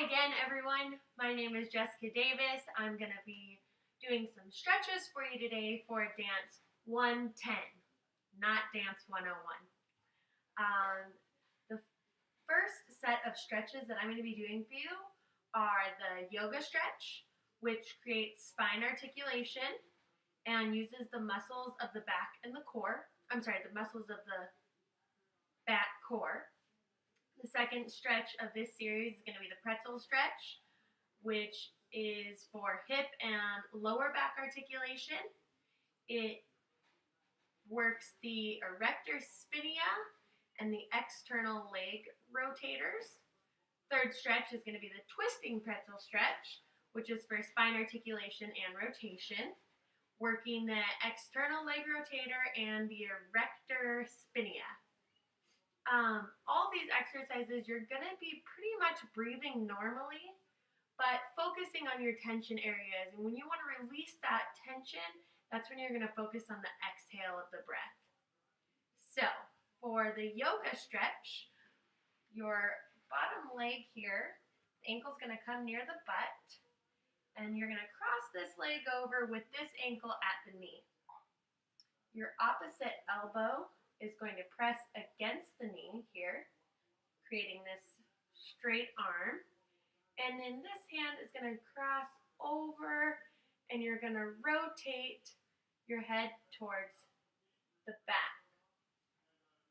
Hi again, everyone. My name is Jessica Davis. I'm going to be doing some stretches for you today for Dance 110, not Dance 101. The first set of stretches that I'm going to be doing for you are the yoga stretch, which creates spine articulation and uses the muscles of the back and the core. The muscles of the back core. The second stretch of this series is going to be the pretzel stretch, which is for hip and lower back articulation. It works the erector spinae and the external leg rotators. Third stretch is going to be the twisting pretzel stretch, which is for spine articulation and rotation, working the external leg rotator and the erector spinae. All these exercises, you're going to be pretty much breathing normally, but focusing on your tension areas. And when you want to release that tension, that's when you're going to focus on the exhale of the breath. So, for the yoga stretch, your bottom leg here, the ankle's going to come near the butt, and you're going to cross this leg over with this ankle at the knee. Your opposite elbow is going to press against the knee here, creating this straight arm. And then this hand is going to cross over, and you're going to rotate your head towards the back.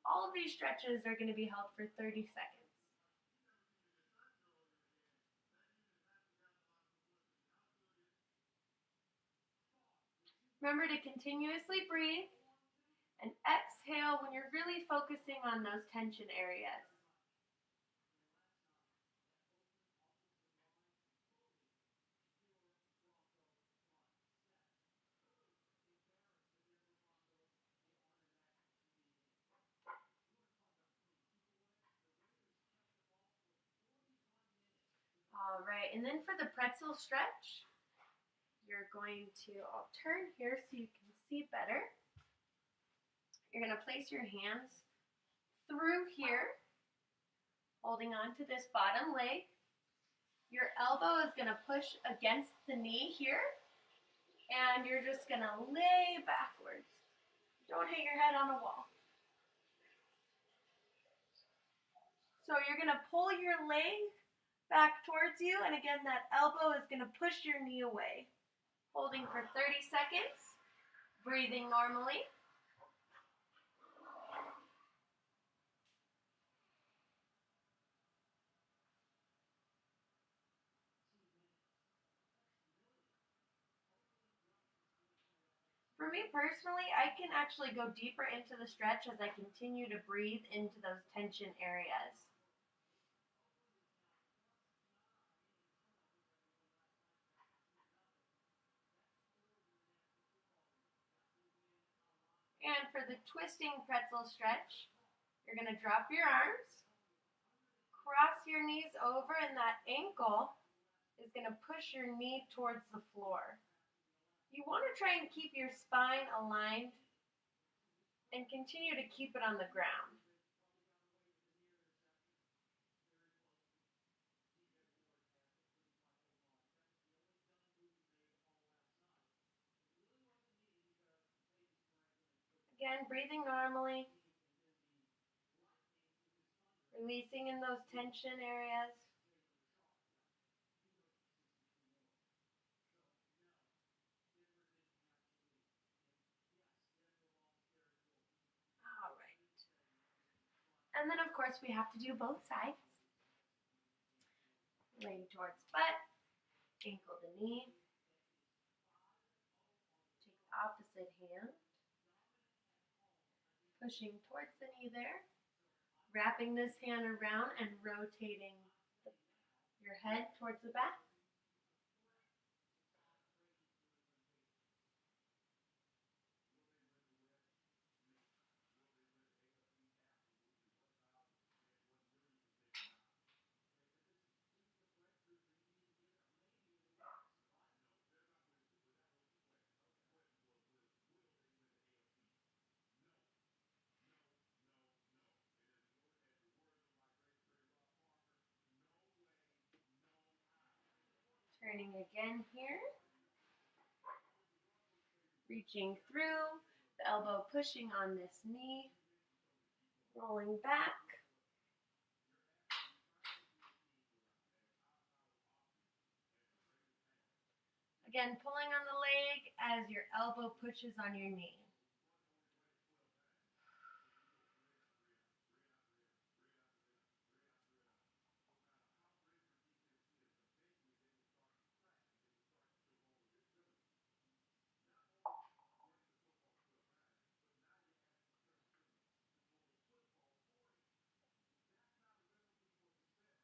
All of these stretches are going to be held for 30 seconds. Remember to continuously breathe and exhale when you're really focusing on those tension areas. All right, and then for the pretzel stretch, I'll turn here so you can see better. You're going to place your hands through here, holding on to this bottom leg. Your elbow is going to push against the knee here, and you're just going to lay backwards. Don't hit your head on a wall. So you're going to pull your leg back towards you, and again, that elbow is going to push your knee away. Holding for 30 seconds, breathing normally. For me personally, I can actually go deeper into the stretch as I continue to breathe into those tension areas. And for the twisting pretzel stretch, you're going to drop your arms, cross your knees over, and that ankle is going to push your knee towards the floor. You want to try and keep your spine aligned and continue to keep it on the ground. Again, breathing normally, releasing in those tension areas. All right. And then, of course, we have to do both sides. Leg towards butt, ankle to knee. Take the opposite hand, pushing towards the knee there. Wrapping this hand around and rotating your head towards the back. Turning again here. Reaching through, the elbow pushing on this knee. Rolling back. Again, pulling on the leg as your elbow pushes on your knee.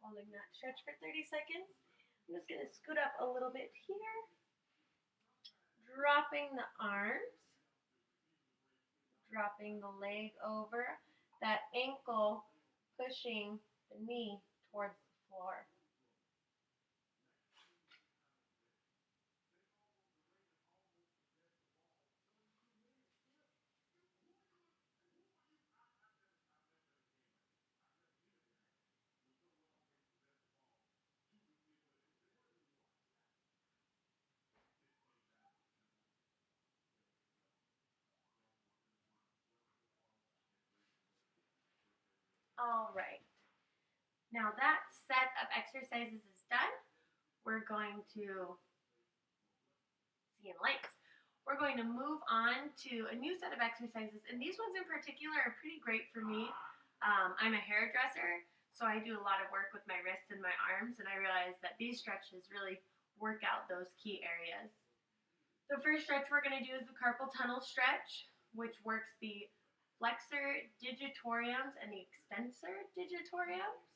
Holding that stretch for 30 seconds. I'm just going to scoot up a little bit here. Dropping the arms. Dropping the leg over. That ankle pushing the knee towards the floor. All right. Now that set of exercises is done. We're going to see in lights. We're going to move on to a new set of exercises, and these ones in particular are pretty great for me. I'm a hairdresser, so I do a lot of work with my wrists and my arms, and I realize that these stretches really work out those key areas. The first stretch we're going to do is the carpal tunnel stretch, which works the flexor digitoриums and the extensor digitoриums.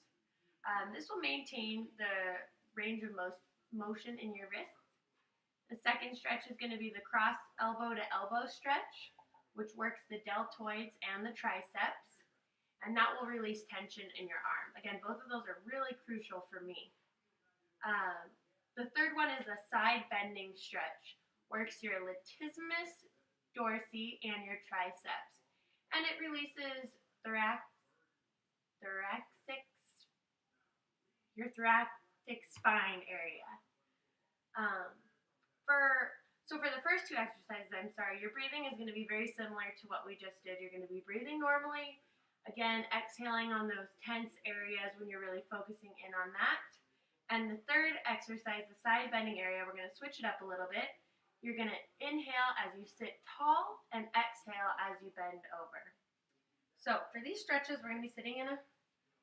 This will maintain the range of motion in your wrists. The second stretch is going to be the cross elbow to elbow stretch, which works the deltoids and the triceps, and that will release tension in your arm. Again, both of those are really crucial for me. The third one is a side bending stretch, works your latissimus dorsi and your triceps, and it releases your thoracic spine area. For the first two exercises, your breathing is going to be very similar to what we just did. You're going to be breathing normally, again, exhaling on those tense areas when you're really focusing in on that. And the third exercise, the side bending area, we're going to switch it up a little bit. You're going to inhale as you sit tall and exhale as you bend over. So for these stretches, we're going to be sitting in a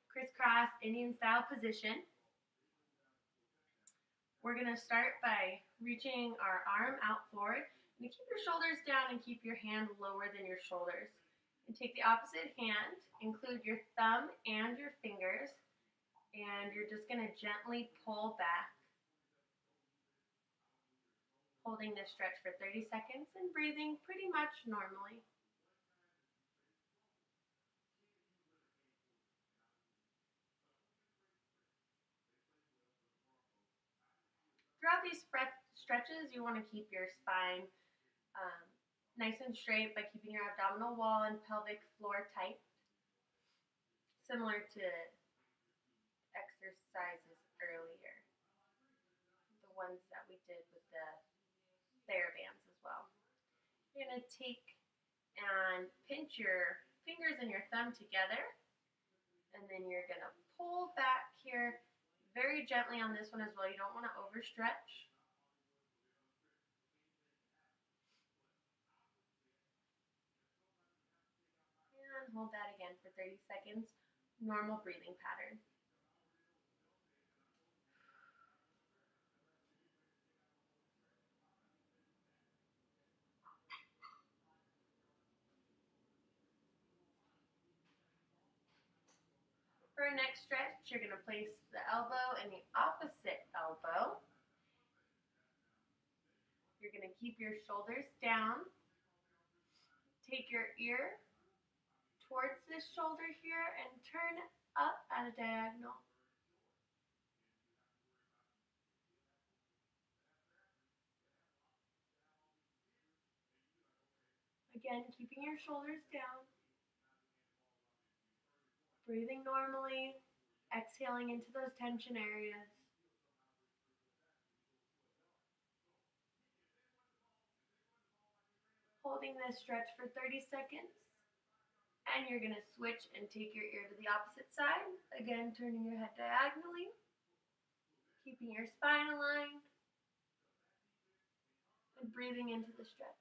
crisscross Indian style position. We're going to start by reaching our arm out forward. And keep your shoulders down and keep your hand lower than your shoulders. And take the opposite hand, include your thumb and your fingers, and you're just going to gently pull back. Holding this stretch for 30 seconds and breathing pretty much normally. Throughout these stretches, you want to keep your spine nice and straight by keeping your abdominal wall and pelvic floor tight, similar to exercises earlier, the ones that we did with the TheraBands as well. You're going to take and pinch your fingers and your thumb together, and then you're going to pull back here very gently on this one as well. You don't want to overstretch. And hold that again for 30 seconds. Normal breathing pattern. For our next stretch, you're going to place the elbow in the opposite elbow. You're going to keep your shoulders down. Take your ear towards this shoulder here and turn up at a diagonal. Again, keeping your shoulders down. Breathing normally, exhaling into those tension areas. Holding this stretch for 30 seconds. And you're going to switch and take your ear to the opposite side. Again, turning your head diagonally, keeping your spine aligned, and breathing into the stretch.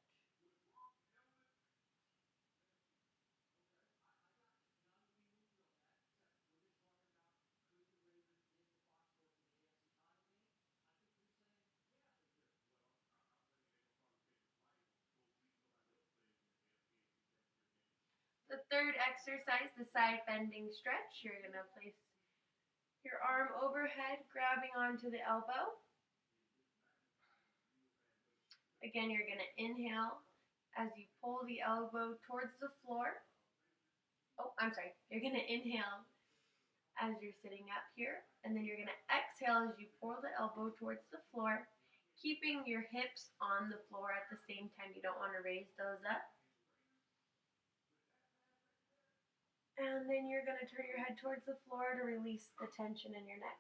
The third exercise, the side bending stretch, you're going to place your arm overhead, grabbing onto the elbow. Again, you're going to inhale as you pull the elbow towards the floor. Oh, I'm sorry. You're going to inhale as you're sitting up here, and then you're going to exhale as you pull the elbow towards the floor, keeping your hips on the floor at the same time. You don't want to raise those up. And then you're going to turn your head towards the floor to release the tension in your neck.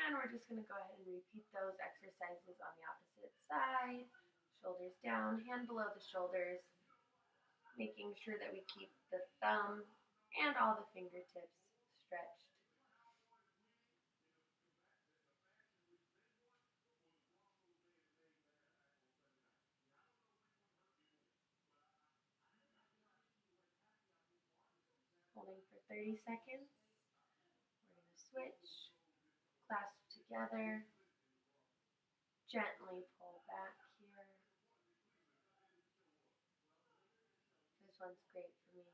And we're just going to go ahead and repeat those exercises on the opposite side. Shoulders down, hand below the shoulders, making sure that we keep the thumb and all the fingertips stretched. Holding for 30 seconds. We're going to switch, clasp together, gently pull back here. This one's great for me.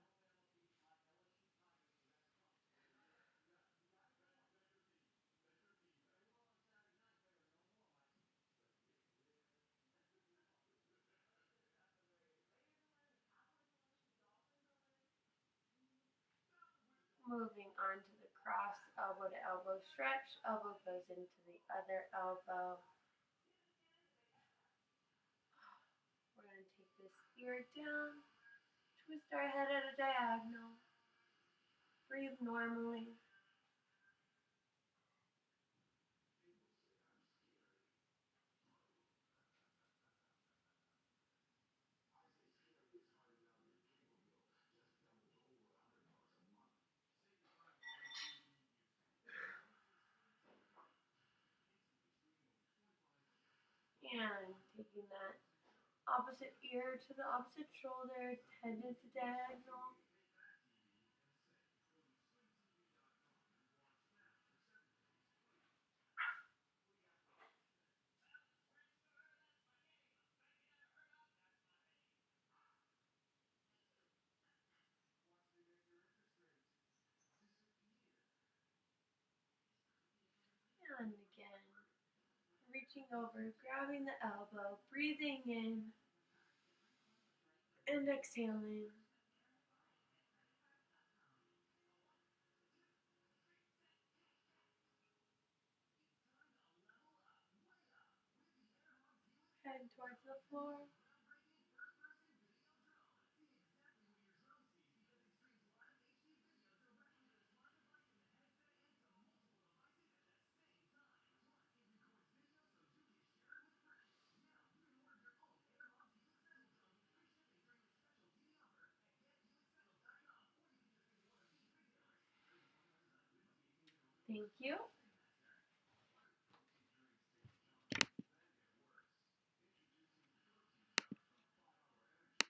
Moving on to the cross elbow to elbow stretch. Elbow goes into the other elbow. We're going to take this ear down, twist our head at a diagonal, breathe normally. And taking that opposite ear to the opposite shoulder, head into diagonal. And again, reaching over, grabbing the elbow, breathing in, and exhaling. Head towards the floor. Thank you.